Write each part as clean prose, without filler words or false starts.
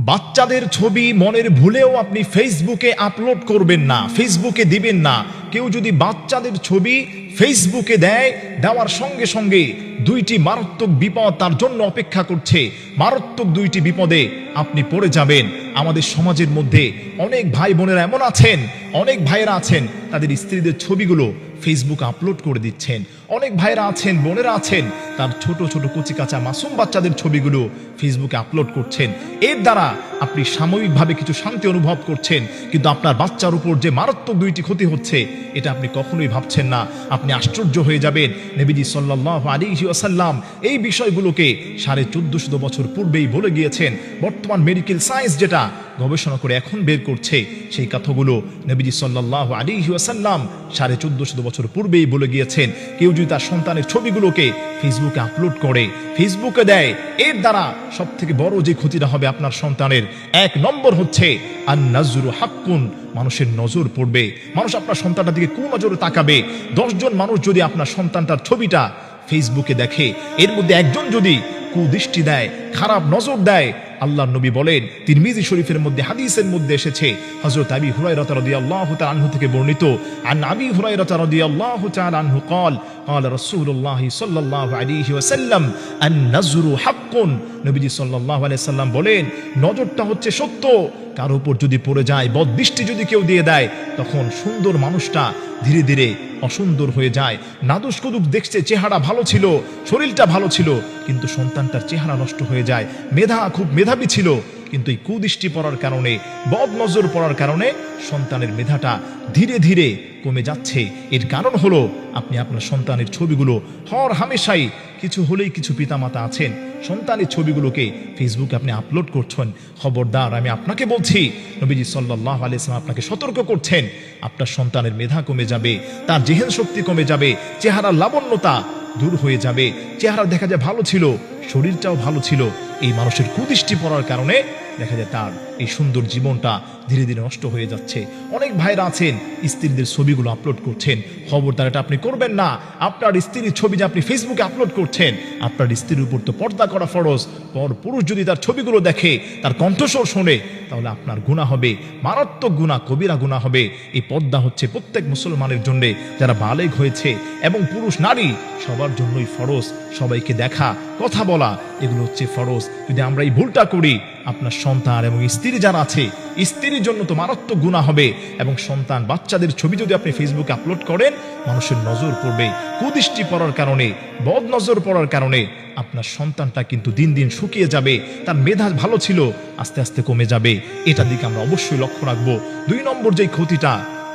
বাচ্চাদের ছবি মনের ভুলেও আপনি ফেসবুকে আপলোড করবেন না, ফেসবুকে দিবেন না। কেউ যদি বাচ্চাদের ছবি ফেসবুকে দেয়, দেওয়ার সঙ্গে সঙ্গে দুইটি মারাত্মক বিপদ তার জন্য অপেক্ষা করছে। মারাত্মক দুইটি বিপদে আপনি পড়ে যাবেন। আমাদের সমাজের মধ্যে অনেক ভাই বোনেরা এমন আছেন, অনেক ভাইয়েরা আছেন তাদের স্ত্রীদের ছবিগুলো ফেসবুকে আপলোড করে দিচ্ছেন। অনেক ভাইয়েরা আছেন, বোনেরা আছেন, তার ছোট ছোট কচি কাঁচা মাসুম বাচ্চাদের ছবিগুলো ফেসবুকে আপলোড করছেন। এর দ্বারা আপনি সাময়িকভাবে কিছু শান্তি অনুভব করছেন, কিন্তু আপনার বাচ্চার উপর যে মারাত্মক দুইটি ক্ষতি হচ্ছে এটা আপনি কখনোই ভাবছেন না। আপনি আশ্চর্য হয়ে যাবেন। নবীজি সাল্লাল্লাহু আলাইহি ওয়াসাল্লাম এই বিষয়গুলোকে 1450 বছর পূর্বেই বলে গিয়েছেন। বর্তমান মেডিকেল সায়েন্স যেটা গবেষণা করে এখন বের করছে, সেই কথাগুলো নবীজি সাল্লাল্লাহু আলাইহি ওয়াসাল্লাম 1450 বছর পূর্বেই বলে গিয়েছেন। কেউ যদি তার সন্তানের ছবিগুলোকে ফেসবুকে আপলোড করে, ফেসবুকে দেয়, এর দ্বারা সব থেকে বড় যে ক্ষতিটা হবে আপনার সন্তানের, 1 নম্বর হচ্ছে আন-নাজরু হাক্কুন, মানুষের নজর পড়বে। মানুষ আপনার সন্তানটার দিকে কোন নজরে তাকাবে? 10 জন মানুষ যদি আপনার সন্তানটার ছবিটা ফেসবুকে দেখে, এর মধ্যে একজন যদি কুদৃষ্টি দেয়, খারাপ নজর দেয়, আল্লাহর নবী বলেন, তিরমিজি শরীফের মধ্যে হাদিসের মধ্যে এসেছে, হযরত আবী হুরায়রা রাদিয়াল্লাহু তাআলা আনহু থেকে বর্ণিত, আন আবী হুরায়রা রাদিয়াল্লাহু তাআলা আনহু قال قال رسول الله صلى الله عليه وسلم النظر حق। নবীজি সাল্লাল্লাহু আলাইহি সাল্লাম বলেন, নজরটা হচ্ছে সত্য। কার উপর যদি পড়ে যায়, বদদৃষ্টি যদি কেউ দিয়ে দেয়, তখন সুন্দর মানুষটা ধীরে ধীরে অসুন্দর হয়ে যায়। নাদুস কুদুক দেখছে, চেহারা ভালো ছিল, শরীরটা ভালো ছিল, কিন্তু সন্তানটার চেহারা নষ্ট হয়ে যায়। খুব মেধাবী ছিল, কিন্তু এই কুদৃষ্টি পড়ার কারণে, বদ নজর পড়ার কারণে সন্তানের মেধাটা ধীরে ধীরে কমে যাচ্ছে। এর কারণ হলো আপনি আপনার সন্তানের ছবিগুলো হর হামেশাই, কিছু হলেই কিছু পিতামাতা আছেন সন্তানের ছবিগুলোকে ফেসবুকে আপনি আপলোড করছেন। খবরদার, আমি আপনাকে বলছি, নবীজি সাল্লাল্লাহু আলাইহি ওয়াসাল্লাম আপনাকে সতর্ক করছেন, আপনার সন্তানের মেধা কমে যাবে, তার জেহেন শক্তি কমে যাবে, চেহারার লাবণ্যতা দূর হয়ে যাবে। চেহারা দেখা যায় ভালো ছিল, শরীরটাও ভালো ছিল, এই মানুষের কুদৃষ্টি পড়ার কারণে দেখা যায় তার এই সুন্দর জীবনটা ধীরে ধীরে নষ্ট হয়ে যাচ্ছে। অনেক ভাইরা আছেন স্ত্রীদের ছবিগুলো আপলোড করছেন। খবরদার, এটা আপনি করবেন না। আপনার স্ত্রীর ছবি যে আপনি ফেসবুকে আপলোড করছেন, আপনার স্ত্রীর উপর তো পর্দা করা ফরজ। পর পুরুষ যদি তার ছবিগুলো দেখে, তার কণ্ঠস্বর শোনে, তাহলে আপনার গুনাহ হবে, মারাত্মক গুনাহ, কবিরা গুনাহ হবে। এই পর্দা হচ্ছে প্রত্যেক মুসলমানের জন্য, যারা বালেগ হয়েছে, এবং পুরুষ নারী সবার জন্যই ফরজ। সবাইকে দেখা, কথা বলা, এগুলো হচ্ছে ফরজ। যদি আমরা এই ভুলটা করি, আপনার সন্তান এবং স্ত্রী যারা আছে, স্ত্রীর জন্য তো মারাত্মক গুনাহ হবে। এবং সন্তান বাচ্চাদের ছবি যদি আপনি ফেসবুকে আপলোড করেন, মানুষের নজর পড়বে। কুদৃষ্টি পড়ার কারণে, বদ নজর পড়ার কারণে আপনার সন্তানটা কিন্তু দিন দিন শুকিয়ে যাবে, তার মেধা ভালো ছিল আস্তে আস্তে কমে যাবে। এটার দিকে আমরা অবশ্যই লক্ষ্য রাখবো। 2 নম্বর যে ক্ষতিটা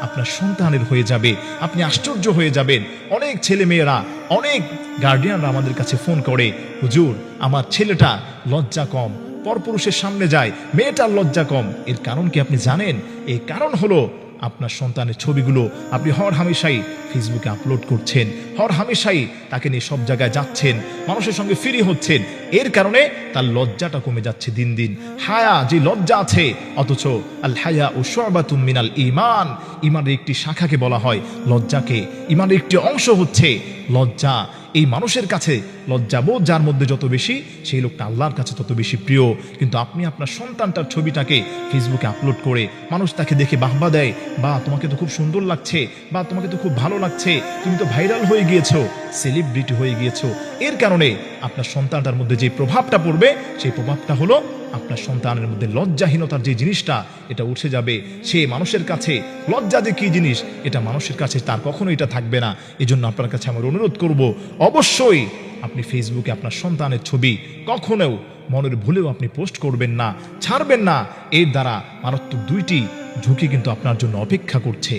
আপনার সন্তানের হয়ে যাবে, আপনি আশ্চর্য হয়ে যাবেন। অনেক ছেলে মেয়েরা, অনেক গার্ডিয়ানরা আমাদের কাছে ফোন করে, হুজুর, আমার ছেলেটা লজ্জা কম, পরপুরুষের সামনে যায়, মেয়েটার লজ্জা কম। এর কারণ কি আপনি জানেন? এই কারণ হলো আপনার সন্তানের ছবিগুলো আপনি হর হামেশাই ফেসবুকে আপলোড করছেন, হর হামেশাই তাকে নিয়ে সব জায়গায় যাচ্ছেন, মানুষের সঙ্গে ফ্রি হচ্ছেন। এর কারণে তার লজ্জাটা কমে যাচ্ছে দিন দিন। হায়া, যে লজ্জা আছে, অথচ আল হায়া ও শুবাতুম মিনাল ঈমান, ঈমানের একটি শাখাকে বলা হয় লজ্জাকে। ঈমানের একটি অংশ হচ্ছে লজ্জা। এই মানুষের কাছে লজ্জাবোধ যার মধ্যে যত বেশি, সেই লোকটা আল্লাহর কাছে তত বেশি প্রিয়। কিন্তু আপনি আপনার সন্তানটার ছবিটাকে ফেসবুকে আপলোড করে মানুষ তাকে দেখে বাহবা দেয়, বা তোমাকে তো খুব সুন্দর লাগছে, বা তোমাকে তো খুব ভালো লাগছে, তুমি তো ভাইরাল হয়ে গিয়েছো, সেলিব্রিটি হয়ে গিয়েছো। এর কারণে আপনার সন্তানটার মধ্যে যে প্রভাবটা পড়বে, সেই প্রভাবটা হলো আপনার সন্তানের মধ্যে লজ্জাহীনতার যে জিনিসটা, এটা উঠে যাবে। সে মানুষের কাছে লজ্জা যে কি জিনিস, এটা মানুষের কাছে তার কখনো এটা থাকবে না। এজন্য আপনার কাছে আমার অনুরোধ করব, অবশ্যই আপনি ফেসবুকে আপনার সন্তানের ছবি কখনো মনের ভুলেও আপনি পোস্ট করবেন না, ছাড়বেন না। এর দ্বারা মারাত্মক 2টি ঝুঁকি কিন্তু আপনার জন্য অপেক্ষা করছে।